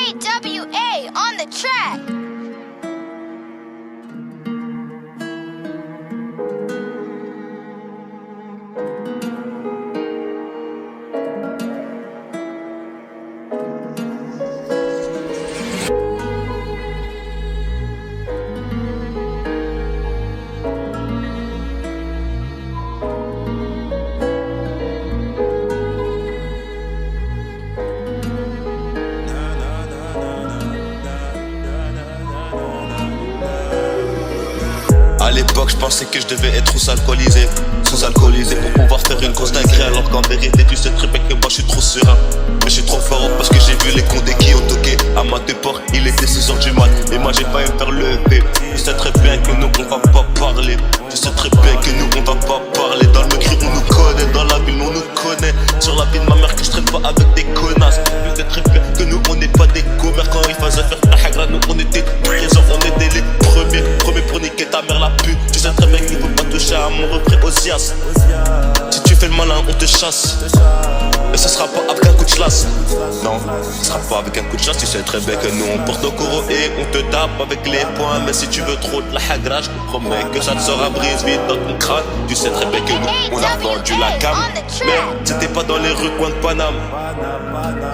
AWA on the track. À l'époque, je pensais que je devais être sous-alcoolisé pour pouvoir faire une grosse dinguerie. Alors qu'en vérité, tu sais très bien que moi je suis trop serein. Mais je suis trop fort parce que j'ai vu les condés qui ont toqué à ma porte. Il était 6h du mat et moi j'ai failli me faire lever. Tu sais très bien que nous on va pas parler. Tu sais très bien que nous on va pas parler. Dans le cri on nous connaît, dans la ville on nous connaît. Sur la vie de ma mère que je traîne pas avec des connasses. Tu sais très bien que nous on n'est pas des commères. Quand il faisait faire ta hagra, nous on était présents. On était les premiers pour niquer ta mère la pute. Tu sais très bien qu'il faut pas toucher à mon refrain Osias. Si tu fais le malin on te chasse. Et ce sera pas avec un coup de chlasse. Non, ce sera pas avec un coup de chasse. Tu sais très bien que nous on porte nos coraux et on te tape avec les poings. Mais si tu veux trop de la hagra, je te promets que ça te sera brise vite dans ton crâne. Tu sais très bien que nous on a vendu la cam. Mais c'était pas dans les rues coin de Paname.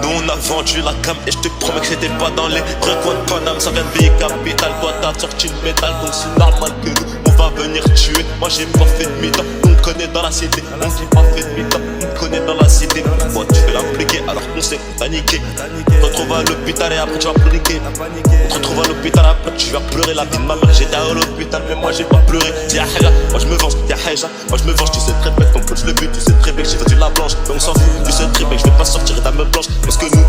Nous on a vendu la cam et je te promets que c'était pas dans les rues coin de Paname. Ça vient de pays capital, toi t'as sorti le métal. Donc c'est normal que nous on va venir tuer. Moi j'ai pas fait de mi-temps, on me connaît dans la cité. On dit pas fait de mi-temps, on me connaît dans la cité. Pourquoi tu fais l'impliquer alors qu'on sait que t'as niqué. On te retrouve à l'hôpital et après tu vas paniquer. On te retrouve à l'hôpital après tu vas pleurer. La vie de ma mère j'étais à l'hôpital mais moi j'ai pas pleuré. Y'a Haja, moi je me venge, y'a Haja, moi je me venge. Tu sais très bien que ton pote je le bute, tu sais très bien que j'ai vendu la blanche. Mais on s'en fout, tu sais très bien que je vais pas sortir ta meuf blanche. Parce que nous,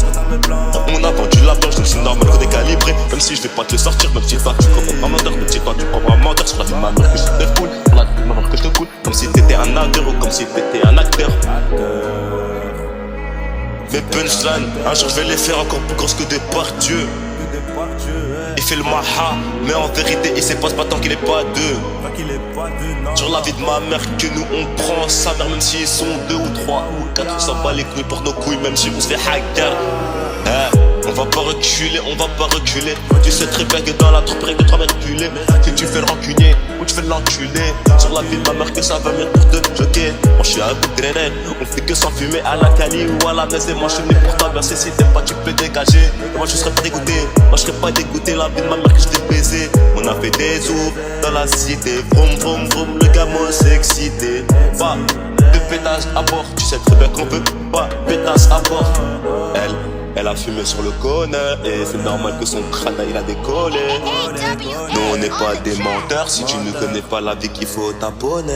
on a vendu la blanche donc c'est normal qu'on est calibré. Même si je vais pas te le sortir, même si toi tu comprends pas menteur. Même si toi tu prends pas menteur sur la vie de ma mère que je te coule. Sur la vie de ma mère que je te coule. Comme si t'étais un acteur ou comme si t'étais un acteur. Mes punchlines, un jour je vais les faire encore plus grosses que des Depardieu. Il fait le maha, mais en vérité il se passe pas tant qu'il est pas deux. Sur la vie de ma mère que nous on prend sa mère. Même s'ils sont 2 ou 3 ou 4, on s'en bat les couilles pour nos couilles. Même si on se fait hacker, on va pas reculer, on va pas reculer. Tu sais très bien que dans la troupe rien que 3 mètres reculés. Si tu fais le rancunier ou tu fais l'enculé. Sur la vie de ma mère que ça va venir pour te choquer. Moi je suis un bout de grenade, on fait que s'enfumer à la Cali ou à la messe. Et moi je suis venu pour t'embrasser, si t'aimes pas tu peux dégager. Et moi je serais pas dégoûté, moi je serais pas dégoûté. La vie de ma mère que je t'ai baisé. On a fait des ouf dans la cité. Vroom vroom vroom, le gamin s'est excité. Pas de pétasse à bord, tu sais très bien qu'on veut pas pétasse à bord. Elle a fumé sur le cône et c'est normal que son crâne il a décollé. Nous on n'est pas des menteurs, si tu ne connais pas la vie qu'il faut t'abonner.